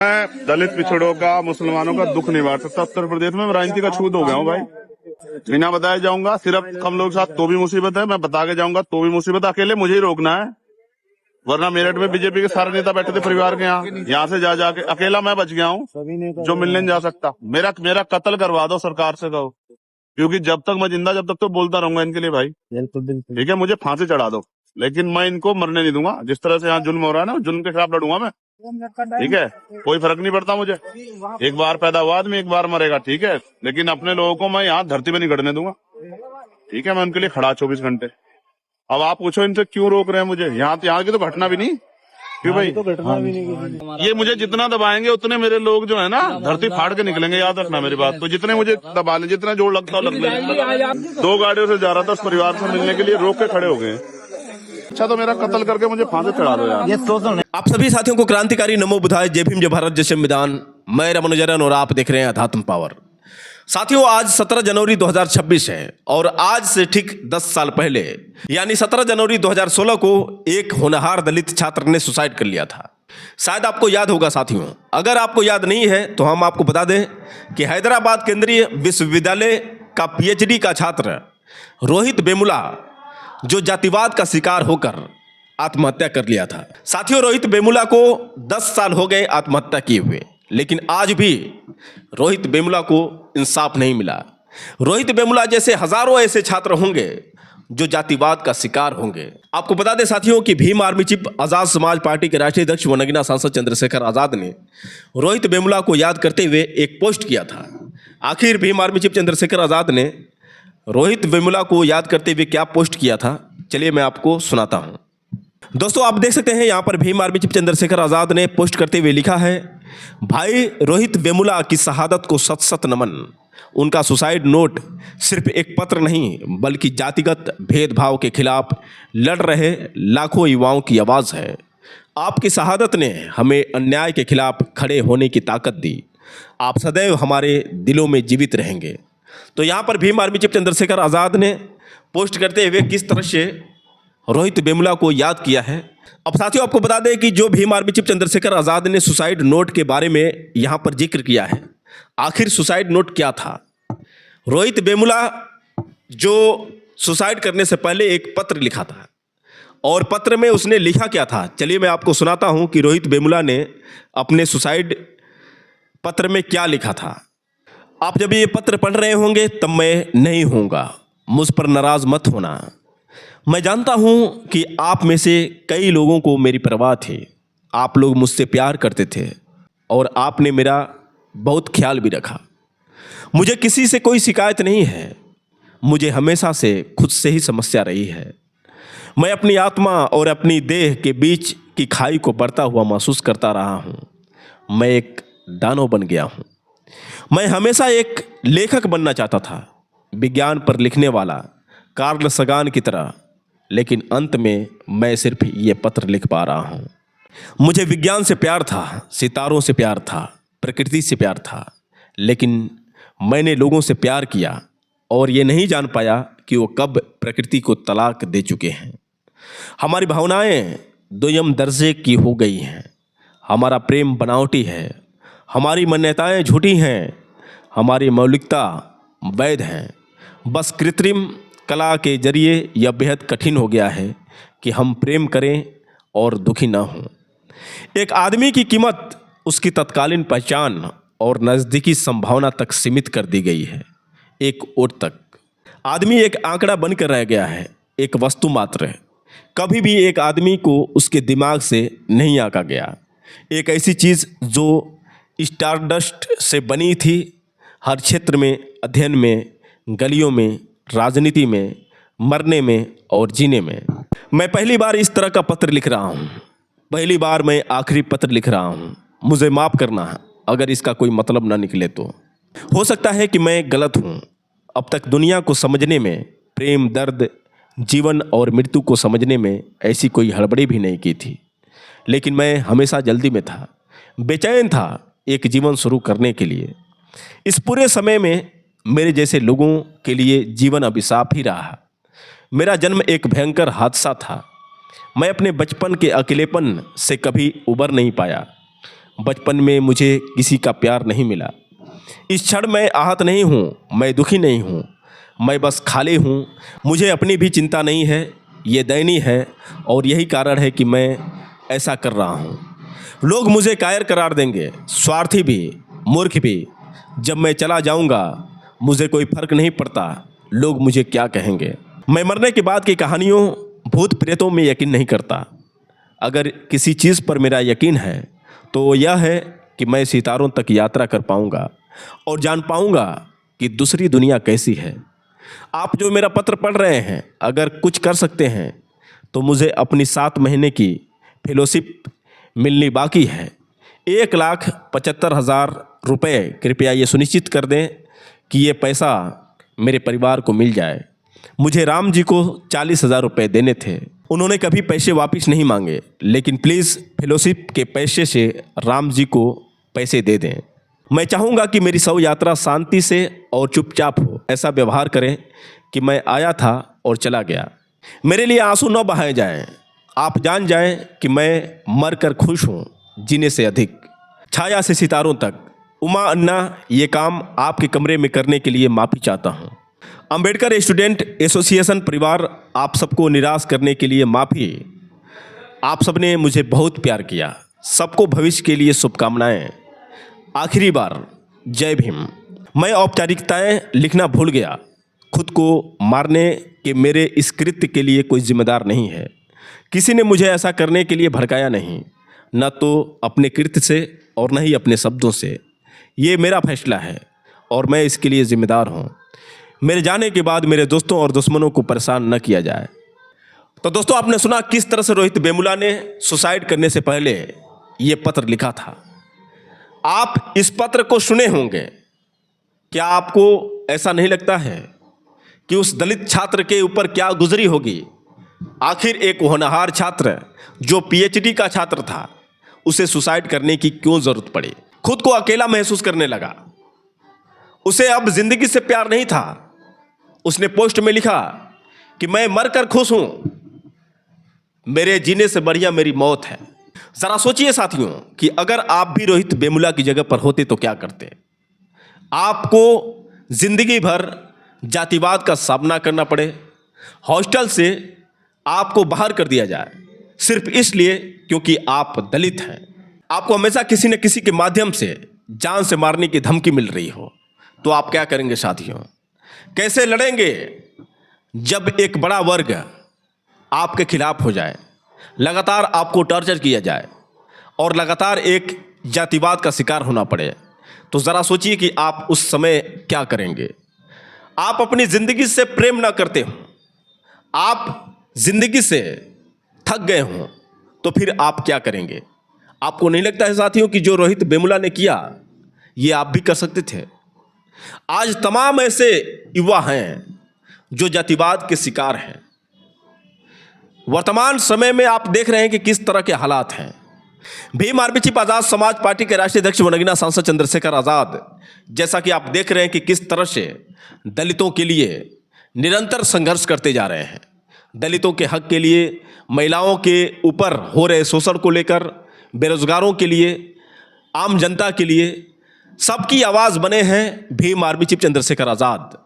मैं दलित पिछड़ों का, मुसलमानों का दुख नहीं बांट सकता। उत्तर प्रदेश में राजनीति का छूत हो गया हूँ भाई। बिना बताए जाऊंगा, सिर्फ कम लोग साथ तो भी मुसीबत है, मैं बता के जाऊंगा तो भी मुसीबत। अकेले मुझे ही रोकना है, वरना मेरठ में बीजेपी के सारे नेता बैठे थे परिवार के यहाँ से जा जाके अकेला मैं बच गया हूँ जो मिलने नहीं जा सकता। मेरा कत्ल करवा दो, सरकार से कहो, क्योंकि जब तक मैं जिंदा जब तक तो बोलता रहूंगा इनके लिए भाई। ठीक है, मुझे फांसी चढ़ा दो, लेकिन मैं इनको मरने नहीं दूंगा। जिस तरह से यहाँ जुल्म हो रहा है ना, जुल्म के खिलाफ लड़ूंगा मैं। ठीक है, कोई फर्क नहीं पड़ता मुझे। एक बार पैदा हुआ आदमी एक बार मरेगा, ठीक है, लेकिन अपने लोगों को मैं यहाँ धरती पे नहीं गड़ने दूंगा। ठीक है, मैं उनके लिए खड़ा 24 घंटे। अब आप पूछो इनसे क्यों रोक रहे हैं मुझे? यहाँ की तो घटना भी नहीं, क्यों भाई? तो घटना भी नहीं। ये मुझे जितना दबाएंगे उतने मेरे लोग जो है ना धरती फाड़ के निकलेंगे, याद रखना मेरी बात। तो जितने मुझे दबा ले, जितना जोर लगता हो लग ले। 2 गाड़ियों से जा रहा था उस परिवार से मिलने के लिए, रोक के खड़े हो गए। अच्छा, तो मेरा कत्ल करके मुझे फांसी चढ़ा दो यार। आप सभी साथियों को क्रांतिकारी नमो बुधाय, जय भीम, जय भारत, जय संविधान। मैं रमनुजरन और आप देख रहे हैं अध्यात्म पावर। साथियों, आज 17 जनवरी 2026 है और आज से ठीक 10 साल पहले यानी 17 जनवरी 2016 को एक होनहार दलित छात्र ने सुसाइड कर लिया था। शायद आपको याद होगा साथियों। अगर आपको याद नहीं है तो हम आपको बता दें कि हैदराबाद केंद्रीय विश्वविद्यालय का पीएचडी का छात्र रोहित वेमुला जो जातिवाद का शिकार होकर आत्महत्या कर लिया था। साथियों, रोहित वेमुला को 10 साल हो गए आत्महत्या किए हुए, लेकिन आज भी रोहित वेमुला को इंसाफ नहीं मिला। रोहित वेमुला जैसे हजारों ऐसे छात्र होंगे जो जातिवाद का शिकार होंगे। आपको बता दें साथियों कि Bhim army chief Azad Samaj party के राष्ट्रीय अध्यक्ष व नगीना सांसद चंद्रशेखर आजाद ने रोहित वेमुला को याद करते हुए एक पोस्ट किया था। आखिर भीम आर्मी चीफ चंद्रशेखर आजाद ने रोहित वेमुला को याद करते हुए क्या पोस्ट किया था, चलिए मैं आपको सुनाता हूं। दोस्तों, आप देख सकते हैं यहाँ पर भीम आर्मी चीफ चंद्रशेखर आजाद ने पोस्ट करते हुए लिखा है, भाई रोहित वेमुला की शहादत को सत सत नमन। उनका सुसाइड नोट सिर्फ एक पत्र नहीं बल्कि जातिगत भेदभाव के खिलाफ लड़ रहे लाखों युवाओं की आवाज़ है। आपकी शहादत ने हमें अन्याय के खिलाफ खड़े होने की ताकत दी। आप सदैव हमारे दिलों में जीवित रहेंगे। तो यहाँ पर भीम आर्मी चीफ चंद्रशेखर आज़ाद ने पोस्ट करते हुए किस तरह से रोहित वेमुला को याद किया है। अब साथियों, आपको बता दें कि जो भीम आर्मी चीफ चंद्रशेखर आज़ाद ने सुसाइड नोट के बारे में यहाँ पर जिक्र किया है, आखिर सुसाइड नोट क्या था? रोहित वेमुला जो सुसाइड करने से पहले एक पत्र लिखा था और पत्र में उसने लिखा क्या था, चलिए मैं आपको सुनाता हूँ कि रोहित वेमुला ने अपने सुसाइड पत्र में क्या लिखा था। आप जब ये पत्र पढ़ रहे होंगे तब मैं नहीं होऊंगा, मुझ पर नाराज मत होना। मैं जानता हूँ कि आप में से कई लोगों को मेरी परवाह थी। आप लोग मुझसे प्यार करते थे और आपने मेरा बहुत ख्याल भी रखा। मुझे किसी से कोई शिकायत नहीं है, मुझे हमेशा से खुद से ही समस्या रही है। मैं अपनी आत्मा और अपनी देह के बीच की खाई को बढ़ता हुआ महसूस करता रहा हूँ। मैं एक दानव बन गया हूँ। मैं हमेशा एक लेखक बनना चाहता था, विज्ञान पर लिखने वाला कार्ल सगान की तरह, लेकिन अंत में मैं सिर्फ ये पत्र लिख पा रहा हूँ। मुझे विज्ञान से प्यार था, सितारों से प्यार था, प्रकृति से प्यार था, लेकिन मैंने लोगों से प्यार किया और ये नहीं जान पाया कि वो कब प्रकृति को तलाक दे चुके हैं। हमारी भावनाएं दुय्यम दर्जे की हो गई हैं। हमारा प्रेम बनावटी है, हमारी मान्यताएं झूठी हैं, हमारी मौलिकता वैध है। बस कृत्रिम कला के जरिए यह बेहद कठिन हो गया है कि हम प्रेम करें और दुखी ना हों। एक आदमी की कीमत उसकी तत्कालीन पहचान और नज़दीकी संभावना तक सीमित कर दी गई है, एक ओट तक। आदमी एक आंकड़ा बनकर रह गया है, एक वस्तु मात्र है। कभी भी एक आदमी को उसके दिमाग से नहीं आंका गया। एक ऐसी चीज़ जो स्टारडस्ट से बनी थी, हर क्षेत्र में, अध्ययन में, गलियों में, राजनीति में, मरने में और जीने में। मैं पहली बार इस तरह का पत्र लिख रहा हूँ, पहली बार मैं आखिरी पत्र लिख रहा हूँ। मुझे माफ़ करना अगर इसका कोई मतलब ना निकले तो। हो सकता है कि मैं गलत हूँ। अब तक दुनिया को समझने में, प्रेम, दर्द, जीवन और मृत्यु को समझने में ऐसी कोई हड़बड़ी भी नहीं की थी, लेकिन मैं हमेशा जल्दी में था, बेचैन था एक जीवन शुरू करने के लिए। इस पूरे समय में मेरे जैसे लोगों के लिए जीवन अभिशाप ही रहा। मेरा जन्म एक भयंकर हादसा था। मैं अपने बचपन के अकेलेपन से कभी उबर नहीं पाया। बचपन में मुझे किसी का प्यार नहीं मिला। इस क्षण मैं आहत नहीं हूँ, मैं दुखी नहीं हूँ, मैं बस खाली हूँ। मुझे अपनी भी चिंता नहीं है, ये दयनीय है और यही कारण है कि मैं ऐसा कर रहा हूँ। लोग मुझे कायर करार देंगे, स्वार्थी भी, मूर्ख भी। जब मैं चला जाऊँगा मुझे कोई फर्क नहीं पड़ता लोग मुझे क्या कहेंगे। मैं मरने के बाद की कहानियों, भूत प्रेतों में यकीन नहीं करता। अगर किसी चीज़ पर मेरा यकीन है तो वो यह है कि मैं सितारों तक यात्रा कर पाऊँगा और जान पाऊँगा कि दूसरी दुनिया कैसी है। आप जो मेरा पत्र पढ़ रहे हैं, अगर कुछ कर सकते हैं तो मुझे अपनी 7 महीने की फेलोशिप मिलनी बाकी है। 1,75,000 रुपये कृपया ये सुनिश्चित कर दें कि ये पैसा मेरे परिवार को मिल जाए। मुझे राम जी को 40,000 रुपये देने थे। उन्होंने कभी पैसे वापस नहीं मांगे, लेकिन प्लीज़ फेलोशिप के पैसे से राम जी को पैसे दे दें। मैं चाहूँगा कि मेरी शव यात्रा शांति से और चुपचाप हो। ऐसा व्यवहार करें कि मैं आया था और चला गया। मेरे लिए आंसू न बहाए जाएं। आप जान जाएं कि मैं मर कर खुश हूँ जीने से अधिक। छाया से सितारों तक। उमा अन्ना, ये काम आपके कमरे में करने के लिए माफ़ी चाहता हूँ। अंबेडकर स्टूडेंट एसोसिएशन परिवार, आप सबको निराश करने के लिए माफ़ी। आप सबने मुझे बहुत प्यार किया। सबको भविष्य के लिए शुभकामनाएं। आखिरी बार, जय भीम। मैं औपचारिकताएं लिखना भूल गया। खुद को मारने के मेरे इस कृत्य के लिए कोई जिम्मेदार नहीं है। किसी ने मुझे ऐसा करने के लिए भड़काया नहीं, न तो अपने कृत्य से और न ही अपने शब्दों से। ये मेरा फैसला है और मैं इसके लिए जिम्मेदार हूँ। मेरे जाने के बाद मेरे दोस्तों और दुश्मनों को परेशान न किया जाए। तो दोस्तों, आपने सुना किस तरह से रोहित वेमुला ने सुसाइड करने से पहले ये पत्र लिखा था। आप इस पत्र को सुने होंगे। क्या आपको ऐसा नहीं लगता है कि उस दलित छात्र के ऊपर क्या गुजरी होगी? आखिर एक होनहार छात्र जो पीएचडी का छात्र था, उसे सुसाइड करने की क्यों जरूरत पड़ी? खुद को अकेला महसूस करने लगा। उसे अब जिंदगी से प्यार नहीं था। उसने पोस्ट में लिखा कि मैं मरकर खुश हूं, मेरे जीने से बढ़िया मेरी मौत है। जरा सोचिए साथियों कि अगर आप भी रोहित वेमुला की जगह पर होते तो क्या करते? आपको जिंदगी भर जातिवाद का सामना करना पड़े, हॉस्टल से आपको बाहर कर दिया जाए सिर्फ इसलिए क्योंकि आप दलित हैं। आपको हमेशा किसी न किसी के माध्यम से जान से मारने की धमकी मिल रही हो, तो आप क्या करेंगे साथियों? कैसे लड़ेंगे जब एक बड़ा वर्ग आपके खिलाफ हो जाए, लगातार आपको टॉर्चर किया जाए और लगातार एक जातिवाद का शिकार होना पड़े? तो ज़रा सोचिए कि आप उस समय क्या करेंगे। आप अपनी ज़िंदगी से प्रेम ना करते हो, आप ज़िंदगी से थक गए हों, तो फिर आप क्या करेंगे? आपको नहीं लगता है साथियों कि जो रोहित वेमुला ने किया, ये आप भी कर सकते थे? आज तमाम ऐसे युवा हैं जो जातिवाद के शिकार हैं। वर्तमान समय में आप देख रहे हैं कि किस तरह के हालात हैं। भीम आर्मी चीफ आज़ाद समाज पार्टी के राष्ट्रीय अध्यक्ष वनगीना सांसद चंद्रशेखर आज़ाद, जैसा कि आप देख रहे हैं कि किस तरह से दलितों के लिए निरंतर संघर्ष करते जा रहे हैं। दलितों के हक के लिए, महिलाओं के ऊपर हो रहे शोषण को लेकर, बेरोजगारों के लिए, आम जनता के लिए, सबकी आवाज़ बने हैं भीम आर्मी चीफ चंद्रशेखर आज़ाद।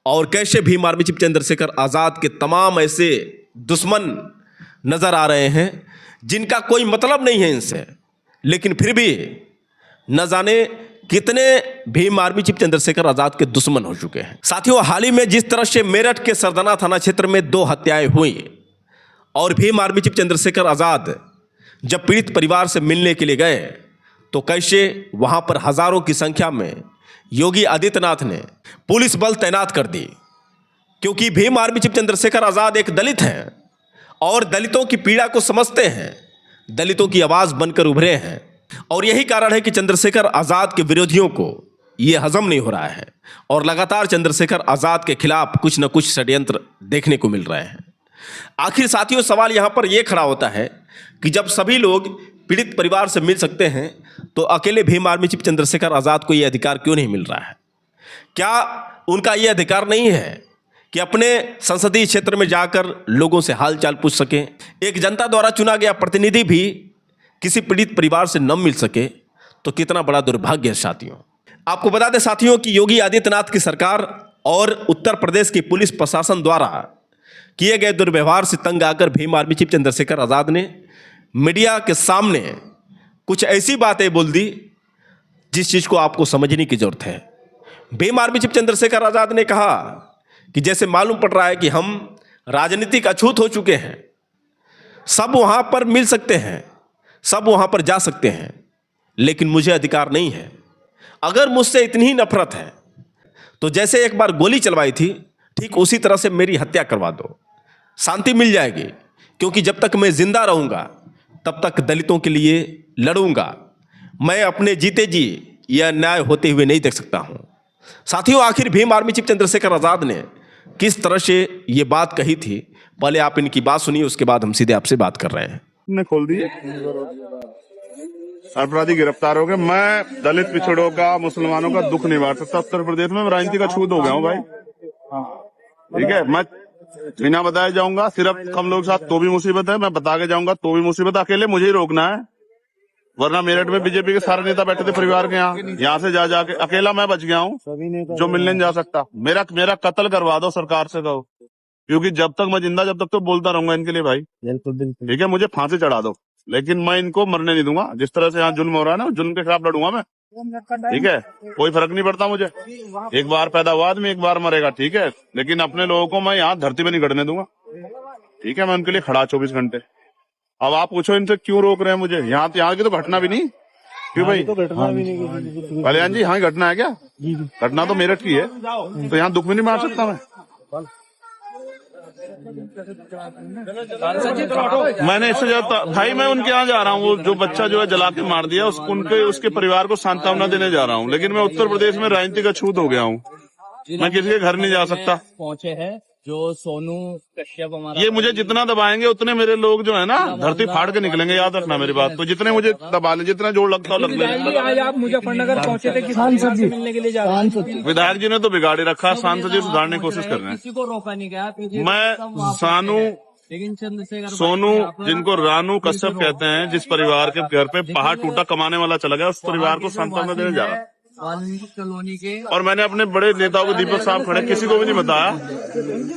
और कैसे भीम आर्मी चीफ चंद्रशेखर आज़ाद के तमाम ऐसे दुश्मन नज़र आ रहे हैं जिनका कोई मतलब नहीं है इनसे, लेकिन फिर भी न जाने कितने भीम आर्मी चीफ चंद्रशेखर आज़ाद के दुश्मन हो चुके हैं। साथियों, हाल ही में जिस तरह से मेरठ के सरदाना थाना क्षेत्र में 2 हत्याएं हुई और भीम आर्मी चीफ चंद्रशेखर आज़ाद जब पीड़ित परिवार से मिलने के लिए गए तो कैसे वहां पर हजारों की संख्या में योगी आदित्यनाथ ने पुलिस बल तैनात कर दी, क्योंकि भीम आर्मी चीफ चंद्रशेखर आज़ाद एक दलित हैं और दलितों की पीड़ा को समझते हैं, दलितों की आवाज़ बनकर उभरे हैं। और यही कारण है कि चंद्रशेखर आज़ाद के विरोधियों को ये हजम नहीं हो रहा है और लगातार चंद्रशेखर आज़ाद के खिलाफ कुछ न कुछ षड्यंत्र देखने को मिल रहे हैं। आखिर साथियों, सवाल यहाँ पर यह खड़ा होता है कि जब सभी लोग पीड़ित परिवार से मिल सकते हैं तो अकेले भीम आर्मी चीफ चंद्रशेखर आज़ाद को यह अधिकार क्यों नहीं मिल रहा है? क्या उनका यह अधिकार नहीं है कि अपने संसदीय क्षेत्र में जाकर लोगों से हालचाल पूछ सकें? एक जनता द्वारा चुना गया प्रतिनिधि भी किसी पीड़ित परिवार से न मिल सके तो कितना बड़ा दुर्भाग्य है साथियों। आपको बता दें साथियों कि योगी आदित्यनाथ की सरकार और उत्तर प्रदेश की पुलिस प्रशासन द्वारा किए गए दुर्व्यवहार से तंग आकर भीम आर्मी चीफ चंद्रशेखर आज़ाद ने मीडिया के सामने कुछ ऐसी बातें बोल दी जिस चीज़ को आपको समझने की जरूरत है। भीम आर्मी चीफ चंद्रशेखर आज़ाद ने कहा कि जैसे मालूम पड़ रहा है कि हम राजनीतिक अछूत हो चुके हैं, सब वहाँ पर मिल सकते हैं, सब वहाँ पर जा सकते हैं, लेकिन मुझे अधिकार नहीं है। अगर मुझसे इतनी ही नफरत है तो जैसे एक बार गोली चलवाई थी ठीक उसी तरह से मेरी हत्या करवा दो, शांति मिल जाएगी। क्योंकि जब तक मैं जिंदा रहूँगा तब तक दलितों के लिए लड़ूंगा। मैं अपने जीते जी यह न्याय होते हुए नहीं देख सकता हूँ। साथियों, आखिर भीम आर्मी चीफ चंद्रशेखर आज़ाद ने किस तरह से ये बात कही थी, पहले आप इनकी बात सुनिए, उसके बाद हम सीधे आपसे बात कर रहे हैं। ने खोल दी, अपराधी गिरफ्तार हो गए। मैं दलित पिछड़ों का, मुसलमानों का दुख नहीं बांट सकता। उत्तर प्रदेश में राजनीति का छूत हो गया हूँ भाई, ठीक है। मैं बिना बताए जाऊंगा, सिर्फ कम लोग साथ तो भी मुसीबत है, मैं बता के जाऊंगा तो भी मुसीबत है। अकेले मुझे ही रोकना है, वरना मेरठ में बीजेपी के सारे नेता बैठे थे परिवार के यहाँ से जा जाके अकेला मैं बच गया हूँ जो मिलने नहीं जा सकता। मेरा कत्ल करवा दो, सरकार से कहो, क्योंकि जब तक मैं जिंदा, जब तक तो बोलता रहूंगा इनके लिए भाई, ठीक है। मुझे फांसी चढ़ा दो, लेकिन मैं इनको मरने नहीं दूंगा। जिस तरह से यहाँ जुल्म हो रहा है ना, जुल्म के खिलाफ लड़ूंगा मैं, ठीक है। कोई फर्क नहीं पड़ता मुझे, एक बार पैदा हुआ आदमी एक बार मरेगा, ठीक है। लेकिन अपने लोगों को मैं यहाँ धरती पे नहीं गड़ने दूंगा, ठीक है। मैं उनके लिए खड़ा 24 घंटे। अब आप पूछो इनसे क्यों रोक रहे हैं मुझे? यहाँ की तो घटना भी नहीं, क्यों भाई? तो घटना भी नहीं। कल्याण जी, हाँ घटना है क्या? घटना तो मेरठ की है, तो यहाँ दुख भी नहीं मार सकता मैं। मैंने इससे ज्यादा भाई, मैं उनके यहाँ जा रहा हूँ, वो जो बच्चा जो है जला के मार दिया, उसके परिवार को सांत्वना देने जा रहा हूँ। लेकिन मैं उत्तर प्रदेश में राजनीति का छूत हो गया हूँ, मैं किसी के घर नहीं जा सकता। पहुंचे हैं जो सोनू कश्यप हमारा, ये मुझे जितना दबाएंगे उतने मेरे लोग जो है ना धरती फाड़ के निकलेंगे, याद रखना मेरी बात। तो जितने मुझे दबा ले, जितना जोर लगता है लग ले। आज आप मुजफ्फरनगर पहुंचे थे, किसान से मिलने के लिए जा रहे हैं। विधायक जी ने तो बिगाड़ी रखा, सांसद जी सुधारने की कोशिश कर रहे हैं। किसी को रोका नहीं गया। मैं सानू, लेकिन चंद्रशेखर सोनू, जिनको रानू कश्यप कहते हैं, जिस परिवार के घर पे पहाड़ टूटा कमाने वाला चला गया, उस परिवार को सांत्वना देने जा रहा है। कॉलोनी के, और मैंने अपने बड़े नेताओं को, दीपक साहब खड़े, किसी को भी नहीं बताया।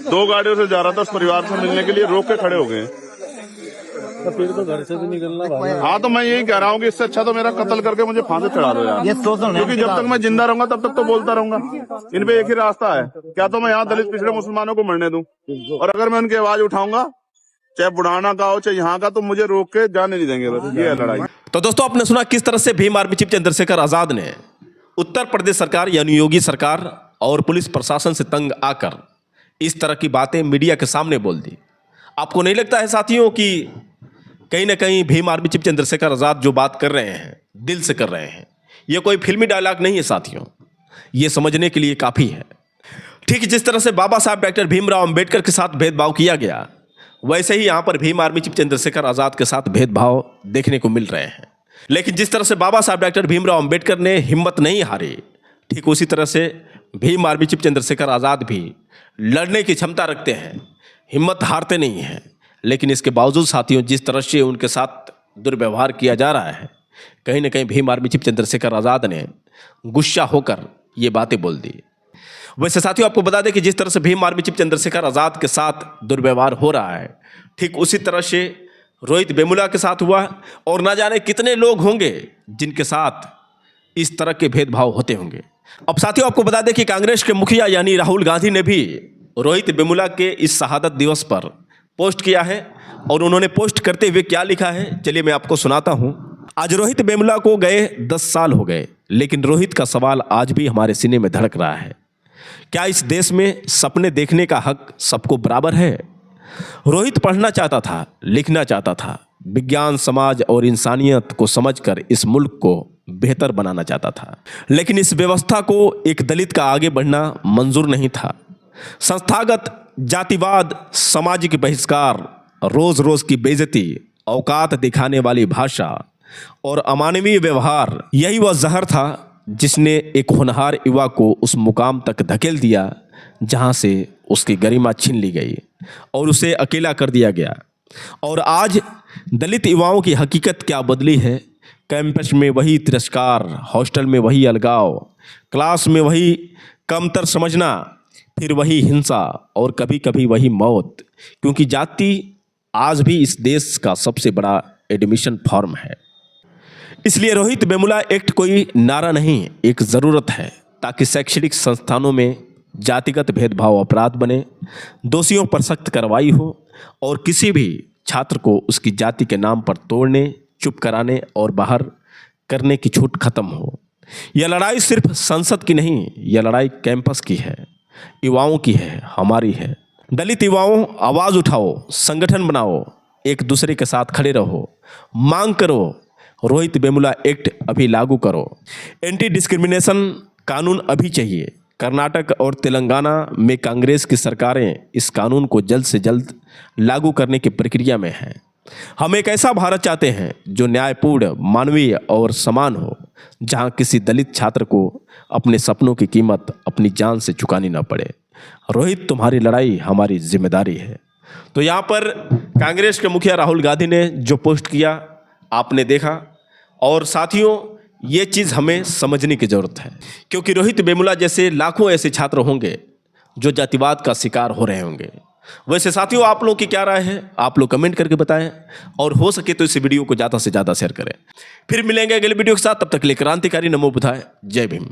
2 गाड़ियों से जा रहा था उस परिवार से मिलने के लिए, रोक के खड़े हो गए। तो फिर तो घर से भी निकलना भाई। हाँ, तो मैं यही कह रहा हूँ कि इससे अच्छा तो मेरा कत्ल करके मुझे फांसी चढ़ा दो यार, क्योंकि जब तक मैं जिंदा रहूंगा तब तक तो बोलता रहूंगा। इन पे एक ही रास्ता है, क्या तो मैं यहाँ दलित पिछड़े मुसलमानों को मरने दूं, और अगर मैं उनकी आवाज उठाऊंगा, चाहे बुढ़ाना का हो चाहे यहाँ का, तो मुझे रोक के जाने नहीं देंगे। बस ये है लड़ाई। तो दोस्तों, आपने सुना किस तरह से भीम आर्मी चीफ चंद्रशेखर आज़ाद ने उत्तर प्रदेश सरकार यानी योगी सरकार और पुलिस प्रशासन से तंग आकर इस तरह की बातें मीडिया के सामने बोल दी। आपको नहीं लगता है साथियों कि कहीं ना कहीं भीम आर्मी चीफ चंद्रशेखर आज़ाद जो बात कर रहे हैं दिल से कर रहे हैं? ये कोई फिल्मी डायलॉग नहीं है साथियों, ये समझने के लिए काफ़ी है। ठीक जिस तरह से बाबा साहब डॉक्टर भीमराव अंबेडकर के साथ भेदभाव किया गया, वैसे ही यहाँ पर भीम आर्मी चीफ चंद्रशेखर आज़ाद के साथ भेदभाव देखने को मिल रहे हैं। लेकिन जिस तरह से बाबा साहब डॉक्टर भीमराव अंबेडकर ने हिम्मत नहीं हारी, ठीक उसी तरह से भीम आर्मी चीफ चंद्रशेखर आज़ाद भी लड़ने की क्षमता रखते हैं, हिम्मत हारते नहीं हैं। लेकिन इसके बावजूद साथियों, जिस तरह से उनके साथ दुर्व्यवहार किया जा रहा है, कहीं ना कहीं भीम आर्मी चीफ चंद्रशेखर आज़ाद ने गुस्सा होकर ये बातें बोल दी। वैसे साथियों, आपको बता दें कि जिस तरह से भीम आर्मी चीफ चंद्रशेखर आज़ाद के साथ दुर्व्यवहार हो रहा है, ठीक उसी तरह से रोहित वेमुला के साथ हुआ, और ना जाने कितने लोग होंगे जिनके साथ इस तरह के भेदभाव होते होंगे। अब साथियों, आपको बता दें कि कांग्रेस के मुखिया यानी राहुल गांधी ने भी रोहित वेमुला के इस शहादत दिवस पर पोस्ट किया है, और उन्होंने पोस्ट करते हुए क्या लिखा है, चलिए मैं आपको सुनाता हूं। आज रोहित वेमुला को गए 10 साल हो गए, लेकिन रोहित का सवाल आज भी हमारे सीने में धड़क रहा है। क्या इस देश में सपने देखने का हक सबको बराबर है? रोहित पढ़ना चाहता था, लिखना चाहता था, विज्ञान, समाज और इंसानियत को समझकर इस मुल्क को बेहतर बनाना चाहता था, लेकिन इस व्यवस्था को एक दलित का आगे बढ़ना मंजूर नहीं था। संस्थागत जातिवाद, सामाजिक बहिष्कार, रोज रोज की बेइज्जती, औकात दिखाने वाली भाषा और अमानवीय व्यवहार, यही वह जहर था जिसने एक होनहार युवा को उस मुकाम तक धकेल दिया जहां से उसकी गरिमा छीन ली गई और उसे अकेला कर दिया गया। और आज दलित युवाओं की हकीकत क्या बदली है, कैंपस में वही तिरस्कार, हॉस्टल में वही अलगाव, क्लास में वही कमतर समझना, फिर वही हिंसा और कभी कभी वही मौत, क्योंकि जाति आज भी इस देश का सबसे बड़ा एडमिशन फॉर्म है। इसलिए रोहित वेमुला एक्ट कोई नारा नहीं, एक ज़रूरत है, ताकि शैक्षणिक संस्थानों में जातिगत भेदभाव अपराध बने, दोषियों पर सख्त कार्रवाई हो और किसी भी छात्र को उसकी जाति के नाम पर तोड़ने, चुप कराने और बाहर करने की छूट खत्म हो। यह लड़ाई सिर्फ संसद की नहीं, यह लड़ाई कैंपस की है, युवाओं की है, हमारी है। दलित युवाओं, आवाज़ उठाओ, संगठन बनाओ, एक दूसरे के साथ खड़े रहो, मांग करो, रोहित वेमुला एक्ट अभी लागू करो। एंटी डिस्क्रिमिनेशन कानून अभी चाहिए। कर्नाटक और तेलंगाना में कांग्रेस की सरकारें इस कानून को जल्द से जल्द लागू करने की प्रक्रिया में हैं। हम एक ऐसा भारत चाहते हैं जो न्यायपूर्ण, मानवीय और समान हो, जहां किसी दलित छात्र को अपने सपनों की कीमत अपनी जान से चुकानी ना पड़े। रोहित, तुम्हारी लड़ाई हमारी जिम्मेदारी है। तो यहाँ पर कांग्रेस के मुखिया राहुल गांधी ने जो पोस्ट किया आपने देखा, और साथियों ये चीज़ हमें समझने की ज़रूरत है, क्योंकि रोहित वेमुला जैसे लाखों ऐसे छात्र होंगे जो जातिवाद का शिकार हो रहे होंगे। वैसे साथियों, आप लोग की क्या राय है, आप लोग कमेंट करके बताएं, और हो सके तो इस वीडियो को ज़्यादा से ज़्यादा शेयर करें। फिर मिलेंगे अगले वीडियो के साथ, तब तक के लिए क्रांतिकारी नमो बुधाय, जय भीम।